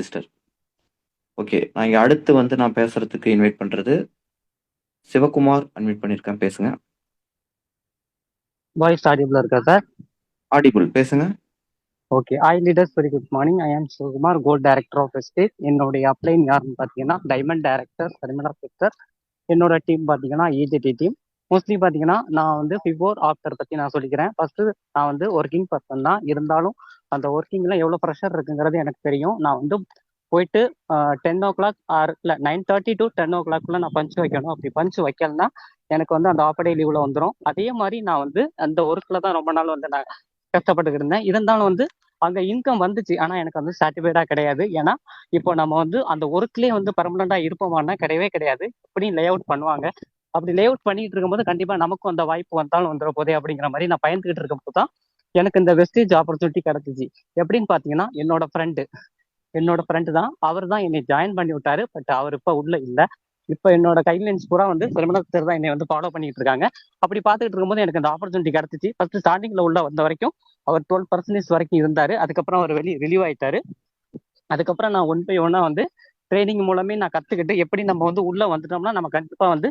Sister. Okay. நான் இங்க அடுத்து வந்து நான் பேசுறதுக்கு இன்வைட் பண்றது சிவகுமார் அன்வைட் பண்ணியிருக்கேன். பேசுங்க. வாய்ஸ் ஆடிபிளா இருக்கா சார்? ஆடிபிள் பேசுங்க. Okay. Leaders very good morning. I am Sivakumar, gold director of estate. என்னுடைய அப்ளைன் யாருன்னு பார்த்தீங்கன்னா டைமண்ட் டைரக்டர் பரிமளா சிஸ்டர். என்னோட டீம் பார்த்தீங்கன்னா EJT டீம். மோஸ்ட்லி பார்த்தீங்கன்னா நான் வந்து பிஃபோர் ஆஃப்டர் பற்றி நான் சொல்லிக்கிறேன். ஃபர்ஸ்ட் நான் வந்து ஒர்க்கிங் பர்சன் தான். இருந்தாலும் அந்த ஒர்க்கிங்ல எவ்வளோ ப்ரெஷர் இருக்குங்கிறது எனக்கு தெரியும். நான் வந்து போயிட்டு 10 o'clock ஆர் இல்லை 9:30 to 10 o'clock நான் பஞ்ச் வைக்கணும். அப்படி பஞ்ச் வைக்கலன்னா எனக்கு வந்து அந்த ஆஃப் டே லீவ்ல வந்துடும். அதே மாதிரி நான் வந்து அந்த ஒர்க்ல தான் ரொம்ப நாள் வந்து நான் கஷ்டப்பட்டுக்கிட்டு இருந்தேன். இருந்தாலும் வந்து அங்க இன்கம் வந்துச்சு. ஆனா எனக்கு வந்து சாட்டிஸ்ஃபைடா கிடையாது. ஏன்னா இப்போ நம்ம வந்து அந்த ஒர்க்லயே வந்து பர்மனண்டா இருப்போமானா கிடையவே கிடையாது. எப்படியும் லே அவுட் பண்ணுவாங்க. அப்படி லே அவுட் பண்ணிட்டு இருக்கும்போது கண்டிப்பா நமக்கும் அந்த வாய்ப்பு வந்தாலும் வந்துட போதே அப்படிங்கிற மாதிரி நான் பயந்துகிட்டு இருக்கும்போது தான் எனக்கு இந்த வெஸ்டேஜ் ஆப்பர்ச்சுனிட்டி கிடைச்சிச்சு. எப்படின்னு பாத்தீங்கன்னா என்னோட ஃப்ரெண்டு தான். அவர் தான் என்னை ஜாயின் பண்ணி விட்டாரு. பட் அவர் இப்ப உள்ள இல்ல. இப்ப என்னோட கைட்லைன்ஸ் பூரா வந்து பெருமளவு தான் என்னை வந்து ஃபாலோ பண்ணிட்டு இருக்காங்க. அப்படி பார்த்துட்டு இருக்கும்போது எனக்கு அந்த ஆப்பர்ச்சுனிட்டி கிடைச்சிச்சு. ஃபர்ஸ்ட் ஸ்டார்டிங்ல உள்ள வந்த வரைக்கும் அவர் 12% வரைக்கும் இருந்தாரு. அதுக்கப்புறம் அவர் ரிலீவ் ஆயிட்டாரு. அதுக்கப்புறம் நான் ஒன் பை ஒன்னா வந்து ட்ரைனிங் மூலமே நான் கத்துக்கிட்டு எப்படி நம்ம வந்து உள்ள வந்துட்டோம்னா நம்ம கண்டிப்பா வந்து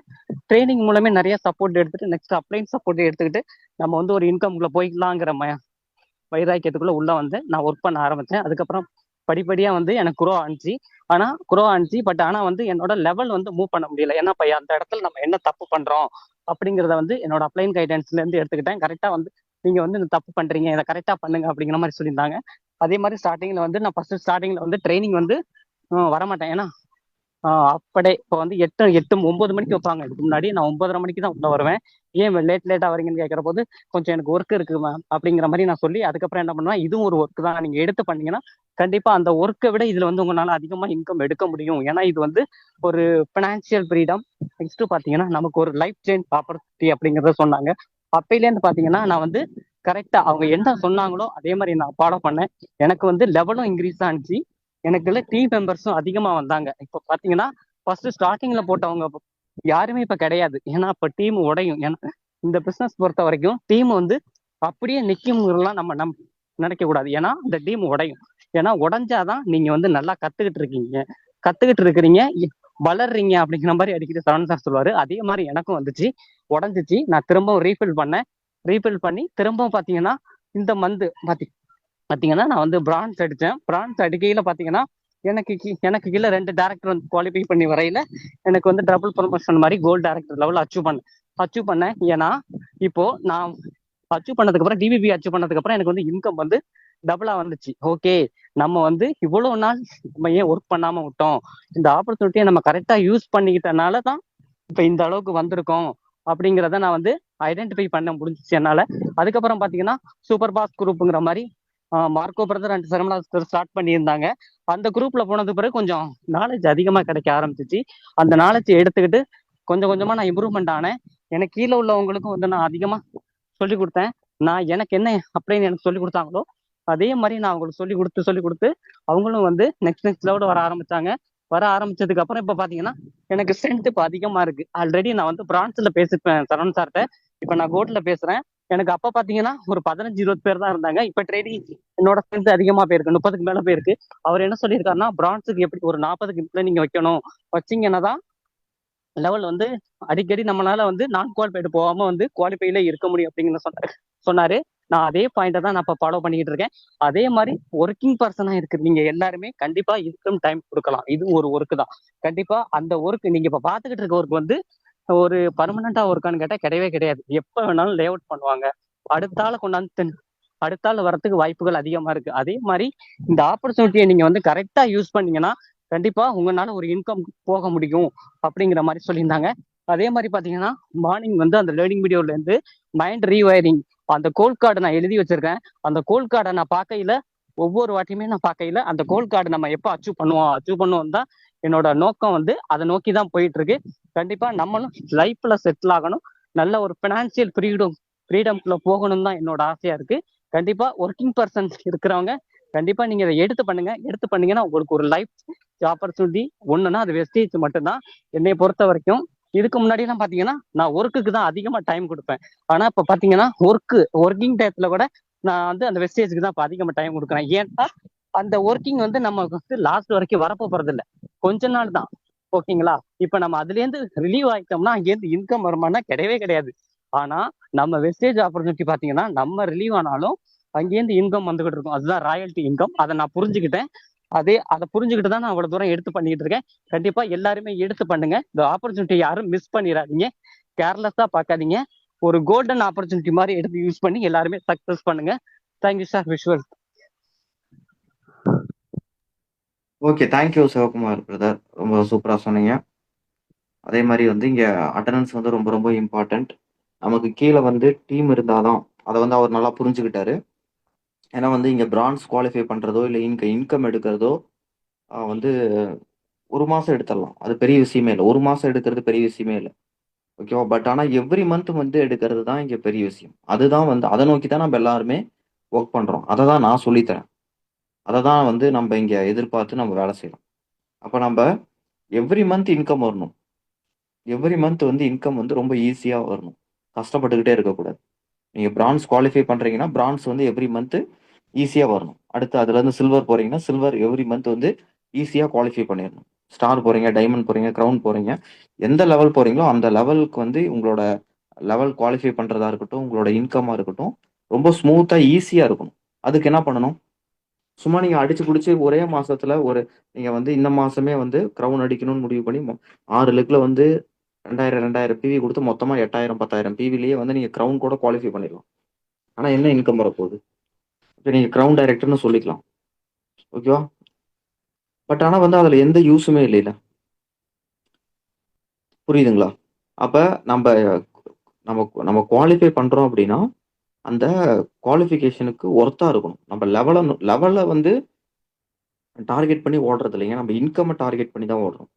ட்ரைனிங் மூலமே நிறைய சப்போர்ட் எடுத்துட்டு நெக்ஸ்ட் அப்ளைன் சப்போர்ட் எடுத்துக்கிட்டு நம்ம வந்து ஒரு இன்கம்குள்ள போய்க்கலாங்கிற வைராக்கியத்துக்குள்ள உள்ள வந்து நான் ஒர்க் பண்ண ஆரம்பிச்சேன். அதுக்கப்புறம் படிப்படியா வந்து எனக்கு குரோ ஆனிச்சு. பட் ஆனா வந்து என்னோட லெவல் வந்து மூவ் பண்ண முடியல. ஏன்னா இப்ப அந்த இடத்துல நம்ம என்ன தப்பு பண்றோம் அப்படிங்கிறத வந்து என்னோட அப்ளைன் கைடன்ஸ்ல இருந்து எடுத்துக்கிட்டேன். கரெக்டா வந்து நீங்க வந்து இந்த தப்பு பண்றீங்க, இதை கரெக்டா பண்ணுங்க அப்படிங்கிற மாதிரி சொல்லியிருந்தாங்க. அதே மாதிரி ஸ்டார்டிங்ல வந்து நான் ஃபர்ஸ்ட் ஸ்டார்டிங்ல வந்து ட்ரைனிங் வந்து வரமாட்டேன். ஏன்னா அப்படே இப்போ வந்து 9 மணிக்கு வைப்பாங்க. இதுக்கு முன்னாடி நான் 9:30 மணிக்கு தான் உள்ள வருவேன். ஏன் லேட்டா வரீங்கன்னு கேட்கற போது கொஞ்சம் எனக்கு ஒர்க் இருக்கு மேம் அப்படிங்கிற மாதிரி நான் சொல்லி அதுக்கப்புறம் என்ன பண்ணுவேன், இதுவும் ஒரு ஒர்க் தான், நீங்க எடுத்து பண்ணீங்கன்னா கண்டிப்பா அந்த ஒர்க்கை விட இதுல வந்து உங்களால அதிகமா இன்கம் எடுக்க முடியும். ஏன்னா இது வந்து ஒரு பினான்சியல் ஃப்ரீடம். நெக்ஸ்ட் பாத்தீங்கன்னா நமக்கு ஒரு லைஃப் சேஞ்ச் ஆப்பர்ச்சுனிட்டி அப்படிங்கறத சொன்னாங்க. அப்பையிலேருந்து பாத்தீங்கன்னா நான் வந்து கரெக்டா அவங்க என்ன சொன்னாங்களோ அதே மாதிரி நான் ஃபாலோ பண்ணேன். எனக்கு வந்து லெவலும் இன்க்ரீஸ் ஆனிச்சு. எனக்கு டீம் மெம்பர்ஸும் அதிகமா வந்தாங்க. இப்ப பாத்தீங்கன்னா ஃபர்ஸ்ட் ஸ்டார்டிங்ல போட்டவங்க யாருமே இப்ப கிடையாது. ஏன்னா இப்ப டீம் உடையும். ஏன்னா இந்த பிசினஸ் பொறுத்த வரைக்கும் டீம் வந்து அப்படியே நிக்கும்லாம் நம்ம நினைக்க கூடாது. ஏன்னா இந்த டீம் உடையும். ஏன்னா உடைஞ்சாதான் நீங்க வந்து நல்லா கத்துக்கிட்டு இருக்கிறீங்க, வளர்றீங்க அப்படிங்கிற மாதிரி அடிக்கடி சரவணன் சார் சொல்லுவாரு. அதே மாதிரி எனக்கும் வந்துச்சு, உடஞ்சிச்சு. நான் திரும்பவும் ரீஃபில் பண்ணி திரும்பவும் பாத்தீங்கன்னா இந்த மந்த் பாத்தீங்கன்னா நான் வந்து பிரான்ஸ் அடிச்சேன். பிரான்ஸ் அடிக்கையில பாத்தீங்கன்னா எனக்கு கீழே 2 டேரக்டர் வந்து குவாலிஃபை பண்ணி வரையில எனக்கு வந்து டபுள் ப்ரொமோஷன் மாதிரி கோல்டு டேரக்டர் லெவல் அச்சீவ் பண்ணேன். ஏன்னா இப்போ நான் அச்சீவ் பண்ணதுக்கு அப்புறம் டிபிபி அச்சீவ் பண்ணதுக்கு அப்புறம் எனக்கு வந்து இன்கம் வந்து டபுளா வந்துச்சு. ஓகே, நம்ம வந்து இவ்வளவு நாள் நம்ம ஏன் ஒர்க் பண்ணாம விட்டோம், இந்த ஆப்பர்ச்சுனிட்டியை நம்ம கரெக்டா யூஸ் பண்ணிக்கிட்டனால தான் இப்ப இந்த அளவுக்கு வந்திருக்கோம் அப்படிங்கிறத நான் வந்து ஐடென்டிஃபை பண்ண முடிஞ்சிச்சு என்னால. அதுக்கப்புறம் பாத்தீங்கன்னா சூப்பர் பாஸ் குரூப்புங்கிற மாதிரி மார்க்கோ பிரதர் அண்ட் சரமலா ஸ்டார்ட் பண்ணியிருந்தாங்க. அந்த குரூப்ல போனது பிறகு கொஞ்சம் நாலேஜ் அதிகமா கிடைக்க ஆரம்பிச்சிச்சு. அந்த நாலேஜ் எடுத்துக்கிட்டு கொஞ்சம் கொஞ்சமா நான் இம்ப்ரூவ்மெண்ட் ஆனேன். எனக்கு கீழே உள்ளவங்களுக்கும் வந்து நான் அதிகமா சொல்லி கொடுத்தேன். நான் எனக்கு என்ன அப்படின்னு எனக்கு சொல்லி கொடுத்தாங்களோ அதே மாதிரி நான் அவங்களுக்கு சொல்லி கொடுத்து அவங்களும் வந்து நெக்ஸ்ட் லெவல் வர ஆரம்பிச்சதுக்கு அப்புறம் இப்ப பாத்தீங்கன்னா எனக்கு ஸ்ட்ரென்த் இப்ப அதிகமா இருக்கு. ஆல்ரெடி நான் வந்து பிரான்ஸ்ல பேசிப்பேன் சரவணன் சார்கிட்ட. இப்ப நான் கோல்ட்ல பேசுறேன். எனக்கு அப்ப பாத்தீங்கன்னா ஒரு 15-20 பேர் தான் இருந்தாங்க. இப்ப ட்ரேடிங் என்னோட ஸ்ட்ரென்த் அதிகமா போயிருக்கு, 30க்கு மேல போயிருக்கு. அவர் என்ன சொல்லியிருக்காருன்னா பிரான்ஸுக்கு எப்படி ஒரு 40க்கு நீங்க வைக்கணும், வச்சிங்கன்னா தான் லெவல் வந்து அடிக்கடி நம்மளால வந்து நான் குவாலிஃபைடு போகாம வந்து குவாலிஃபைல இருக்க முடியும் அப்படிங்கிற சொன்னாரு. நான் அதே பாயிண்ட தான் நான் இப்ப ஃபாலோ பண்ணிக்கிட்டு இருக்கேன். அதே மாதிரி ஒர்க்கிங் பர்சனா இருக்கு நீங்க எல்லாருமே கண்டிப்பா இதுக்கும் டைம் கொடுக்கலாம். இது ஒரு ஒர்க் தான். கண்டிப்பா அந்த ஒர்க் நீங்க இப்ப பாத்துக்கிட்டு இருக்க ஒர்க் வந்து ஒரு பர்மனண்டா ஒர்க்கான்னு கேட்டா கிடையவே கிடையாது. எப்ப வேணாலும் லே அவுட் பண்ணுவாங்க. அடுத்தால வரத்துக்கு வாய்ப்புகள் அதிகமா இருக்கு. அதே மாதிரி இந்த ஆப்பர்ச்சுனிட்டியை நீங்க வந்து கரெக்டா யூஸ் பண்ணீங்கன்னா கண்டிப்பா உங்களால ஒரு இன்கம் போக முடியும் அப்படிங்கிற மாதிரி சொல்லியிருந்தாங்க. அதே மாதிரி பாத்தீங்கன்னா மார்னிங் வந்து அந்த லேர்னிங் வீடியோல இருந்து மைண்ட் ரீவயரிங் அந்த கோல் கார்டு நான் எழுதி வச்சிருக்கேன். அந்த கோல் கார்டை நான் பார்க்கையில ஒவ்வொரு வாட்டியுமே நான் பார்க்கையில அந்த கோல் கார்டு நம்ம எப்போ அச்சீவ் பண்ணுவோம் தான் என்னோட நோக்கம் வந்து அதை நோக்கி தான் போயிட்டு இருக்கு. கண்டிப்பா நம்மளும் லைஃப்ல செட்டில் ஆகணும், நல்ல ஒரு பினான்சியல் ஃப்ரீடம்குள்ள போகணும் தான் என்னோட ஆசையா இருக்கு. கண்டிப்பா ஒர்க்கிங் பர்சன் இருக்கிறவங்க கண்டிப்பா நீங்க இதை எடுத்து பண்ணீங்கன்னா உங்களுக்கு ஒரு லைஃப் ஆப்பர்ச்சுனிட்டி ஒண்ணுன்னா அது வெஸ்டேஜ் மட்டும்தான் என்னை பொறுத்த வரைக்கும். இதுக்கு முன்னாடி எல்லாம் பாத்தீங்கன்னா நான் ஒர்க்குக்கு தான் அதிகமா டைம் கொடுப்பேன். ஆனா இப்ப பாத்தீங்கன்னா ஒர்க்கிங் டயத்துல கூட நான் வந்து அந்த வெஸ்டேஜுக்கு தான் இப்ப அதிகமா டைம் கொடுக்குறேன். ஏன்னா அந்த ஒர்க்கிங் வந்து நம்ம வந்து லாஸ்ட் வரைக்கும் வரப்போ போறது இல்ல, கொஞ்ச நாள் தான். ஓகேங்களா? இப்ப நம்ம அதுல இருந்து ரிலீவ் ஆயிட்டோம்னா அங்கேருந்து இன்கம் வருமானா கிடையவே கிடையாது. ஆனா நம்ம வெஸ்டேஜ் ஆப்பர்ச்சுனிட்டி பாத்தீங்கன்னா நம்ம ரிலீவ் ஆனாலும் அங்கேருந்து இன்கம் வந்துகிட்டு இருக்கும். அதுதான் ராயல்டி இன்கம். அதை நான் புரிஞ்சுக்கிட்டேன். அதை புரிஞ்சுக்கிட்டு தான் நான் அவ்வளவு தூரம் எடுத்து பண்ணிட்டு இருக்கேன். கண்டிப்பா எல்லாருமே எடுத்து பண்ணுங்க. இந்த ஆப்பர்ச்சுனிட்டி யாரும் மிஸ் பண்ணிடாதீங்க. கேர்லெஸ்ஸா பார்க்காதீங்க. ஒரு கோல்டன் ஆப்பர்ச்சுனிட்டி மாதிரி எடுத்து யூஸ் பண்ணி எல்லாருமே சக்சஸ் பண்ணுங்க. Thank you sir. Visual. Okay, thank you Sivakumar brother, ரொம்ப சூப்பரா சொன்னீங்க. அதே மாதிரி வந்து இங்க அட்டண்டன்ஸ் வந்து ரொம்ப ரொம்ப இம்பார்ட்டன்ட். நமக்கு கீழே வந்து டீம் இருந்தாதான், அதை வந்து அவர் நல்லா புரிஞ்சுக்கிட்டாரு. ஏன்னா வந்து இங்க பிரான்ஸ் குவாலிஃபை பண்றதோ இல்லை இன்கம் எடுக்கிறதோ வந்து ஒரு மாசம் எடுத்துடலாம், அது பெரிய விஷயமே இல்லை. ஒரு மாசம் எடுக்கிறது பெரிய விஷயமே இல்லை, ஓகேவா? பட் ஆனா எவ்ரி மந்த் வந்து எடுக்கிறது தான் இங்க பெரிய விஷயம். அதுதான் வந்து அதை நோக்கி தான் நம்ம எல்லாருமே ஒர்க் பண்றோம். அதை தான் நான் சொல்லித்தரேன். அதை தான் வந்து நம்ம இங்க எதிர்பார்த்து நம்ம வேலை செய்யறோம். அப்ப நம்ம எவ்ரி மந்த் இன்கம் வரணும். எவ்ரி மந்த் வந்து இன்கம் வந்து ரொம்ப ஈஸியா வரணும். கஷ்டப்பட்டுக்கிட்டே இருக்கக்கூடாது. நீங்க பிரான்ஸ் குவாலிஃபை பண்றீங்கன்னா பிரான்ஸ் வந்து எவ்ரி மந்த் ஈஸியா வரணும். அடுத்து அதுல இருந்து சில்வர் போறீங்கன்னா சில்வர் எவ்ரி மந்த் வந்து ஈஸியா குவாலிஃபை பண்ணிடணும். ஸ்டார் போறீங்க, டைமண்ட் போறீங்க, கிரவுன் போறீங்க, எந்த லெவல் போறீங்களோ அந்த லெவலுக்கு வந்து உங்களோட லெவல் குவாலிஃபை பண்றதா இருக்கட்டும், உங்களோட இன்கமா இருக்கட்டும், ரொம்ப ஸ்மூத்தா ஈஸியா இருக்கணும். அதுக்கு என்ன பண்ணணும்? சும்மா நீங்க அடிச்சு புடிச்சு ஒரே மாசத்துல நீங்க வந்து இந்த மாசமே வந்து கிரவுன் அடிக்கணும்னு முடிவு பண்ணி 6 லெக்ல வந்து 2000 பிவி கொடுத்து மொத்தமா 8000 10,000 பிவிலேயே வந்து நீங்க கிரவுன் கூட குவாலிஃபை பண்ணிடலாம். ஆனா என்ன இன்கம் வரப்போகுது? இப்ப நீங்க கிரவுன் டைரக்டர்னு சொல்லிக்கலாம், ஓகேவா? பட் ஆனா வந்து அதுல எந்த யூஸுமே இல்லைல்ல, புரியுதுங்களா? அப்ப நம்ம நம்ம நம்ம குவாலிஃபை பண்றோம் அப்படின்னா அந்த குவாலிஃபிகேஷனுக்கு ஒர்த்தா இருக்கணும். நம்ம லெவலை வந்து டார்கெட் பண்ணி ஓடுறது இல்லைங்க, நம்ம இன்கம் டார்கெட் பண்ணி தான் ஓடுறோம்.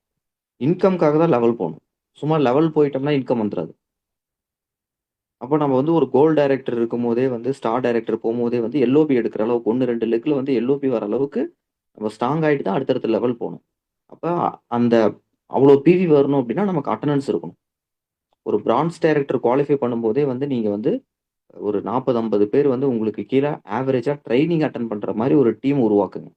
இன்கம்காக தான் லெவல் போகணும். சும்மா லெவல் போயிட்டோம்னா இன்கம் வந்துடாது. அப்போ நம்ம வந்து ஒரு கோல்டு டைரக்டர் இருக்கும் போதே வந்து ஸ்டார் டைரக்டர் போகும்போதே வந்து எல்ஓபி எடுக்கிற அளவுக்கு 1 2 லெக்ல வந்து எல்ஓபி வர அளவுக்கு நம்ம ஸ்ட்ராங் ஆகிட்டு தான் அடுத்தடுத்த லெவல் போகணும். அப்போ அந்த அவ்வளோ பிவி வரணும் அப்படின்னா நமக்கு அட்டண்டன்ஸ் இருக்கணும். ஒரு பிரான்ஸ் டைரக்டர் குவாலிஃபை பண்ணும்போதே வந்து நீங்க வந்து ஒரு 40 50 பேர் வந்து உங்களுக்கு கீழே ஆவரேஜா ட்ரைனிங் அட்டன் பண்ற மாதிரி ஒரு டீம் உருவாக்குங்க.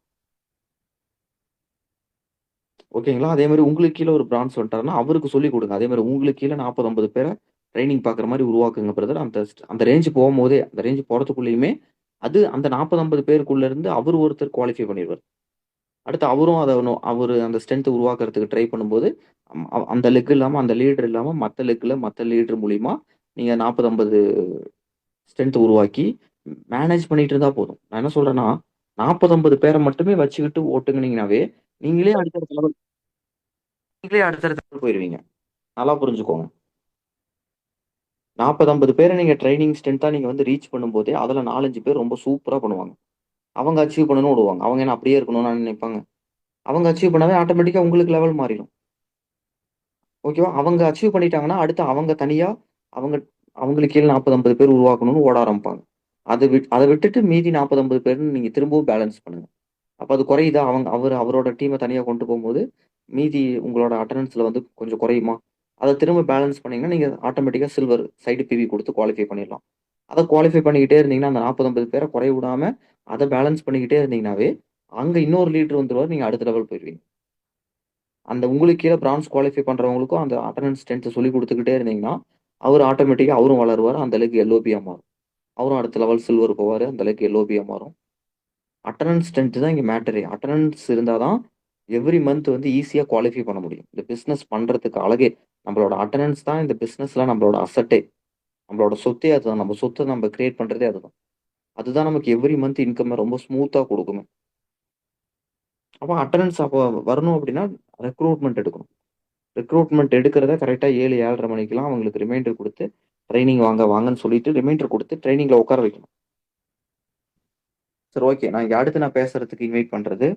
ஓகேங்களா? அதே மாதிரி உங்களுக்கு கீழே ஒரு பிரான்ஸ் வந்துட்டாருன்னா அவருக்கு சொல்லிக் கொடுங்க. அதே மாதிரி உங்களுக்கு கீழே 40 50 பேரை ட்ரைனிங் பார்க்குற மாதிரி உருவாக்குங்க பிரதர். அந்த அந்த ரேஞ்ச் போகும்போதே, அந்த ரேஞ்ச் போறதுக்குள்ளேயுமே அது அந்த 40 50 பேருக்குள்ள இருந்து அவர் ஒருத்தர் குவாலிஃபை பண்ணிடுவார். அடுத்து அவரும் அதை அவர் அந்த ஸ்ட்ரென்த் உருவாக்குறதுக்கு ட்ரை பண்ணும்போது அந்த லெக் இல்லாம அந்த லீடர் இல்லாம மற்ற லெக்ல மற்ற லீடர் மூலியமா நீங்க 40 50 ஸ்ட்ரென்த் உருவாக்கி மேனேஜ் பண்ணிட்டு இருந்தா போதும். நான் என்ன சொல்றேன்னா 40 50 பேரை மட்டுமே வச்சுக்கிட்டு ஓட்டுங்கனீங்கனாவே நீங்களே அடுத்தடுத்த level போயிருவீங்க. நல்லா புரிஞ்சுக்கோங்க. 40 50 பேரை நீங்க ட்ரைனிங் ஸ்ட்ரென்த்தா நீங்க வந்து ரீச் பண்ணும்போதே அதுல 4 5 பேர் ரொம்ப சூப்பரா பண்ணுவாங்க. அவங்க அச்சீவ் பண்ணணும்னு விடுவாங்க. அவங்க என்ன அப்படியே இருக்கணும்னு நினைப்பாங்க. அவங்க அச்சீவ் பண்ணாவே ஆட்டோமேட்டிக்கா உங்களுக்கு லெவல் மாறிடும். ஓகேவா? அவங்க அச்சீவ் பண்ணிட்டாங்கன்னா அடுத்து அவங்க தனியா அவங்க அவங்களுக்கு கீழ 40 50 பேர் உருவாக்கணும்னு ஓட ஆரம்பிப்பாங்க. அதை விட்டுட்டு மீதி 40 50 பேர்ன்னு நீங்க திரும்பவும் பேலன்ஸ் பண்ணுங்க. அப்ப அது குறையுதா? அவரோட டீமை தனியா கொண்டு போகும்போது மீதி உங்களோட அட்டண்டன்ஸ்ல வந்து கொஞ்சம் குறையுமா? அதை திரும்ப பேலன்ஸ் பண்ணீங்கன்னா நீங்க ஆட்டோமேட்டிக்கா சில்வர் சைடு பிவி கொடுத்து குவாலிஃபை பண்ணிடலாம். அதை குவாலிஃபை பண்ணிக்கிட்டே இருந்தீங்கன்னா அந்த 40 50 பேரை குறைய விடாம அதை பேலன்ஸ் பண்ணிக்கிட்டே இருந்தீங்கன்னாவே அங்க இன்னொரு லீடர் வந்துருவார். நீங்க அடுத்த லெவல் போயிருவீங்க. அந்த உங்களுக்கு கீழே பிரான்ஸ் குவாலிஃபை பண்றவங்களுக்கும் அந்த அட்டண்டன்ஸ் ஸ்ட்ரென்த் சொல்லி கொடுத்துக்கிட்டே இருந்தீங்கன்னா அவர் ஆட்டோமேட்டிக்கா அவரும் வளருவார். அந்த அளவுக்கு எல்ஓபியா மாறும். அவரும் அடுத்த லெவல் சில்வர் போவாரு. அந்த அளவுக்கு எல்ஓபியா மாறும். அட்டண்டன்ஸ் ஸ்ட்ரென்த் தான் இங்க மேட்டரே. அட்டண்டன்ஸ் இருந்தாதான் எவ்ரி மந்த் வந்து ஈஸியா குவாலிஃபை பண்ண முடியும். இந்த பிசினஸ் பண்றதுக்கு அழகே நம்மளோட அட்டண்டன்ஸ் தான். இந்த பிசினஸ்ல நம்மளோட அசட்டே, நம்மளோட சொத்தே அதுதான். நம்ம சொத்தை நம்ம கிரியேட் பண்றதே அதுதான். அதுதான் நமக்கு எவ்ரி மந்த் இன்கம் ரொம்ப ஸ்மூத்தா கொடுக்குமே. அப்போ அட்டண்டன்ஸ் அப்போ வரணும் அப்படின்னா ரெக்ரூட்மெண்ட் எடுக்கணும். ரெக்ரூட்மெண்ட் எடுக்கிறத கரெக்டா 7 7:30 மணிக்கெல்லாம் அவங்களுக்கு ரிமைண்டர் கொடுத்து ட்ரைனிங் வாங்கன்னு சொல்லிட்டு ரிமைண்டர் கொடுத்து ட்ரைனிங்ல உட்கார வைக்கணும். சரி, ஓகே. நான் இங்க அடுத்து பேசுறதுக்கு இன்வைட் பண்றது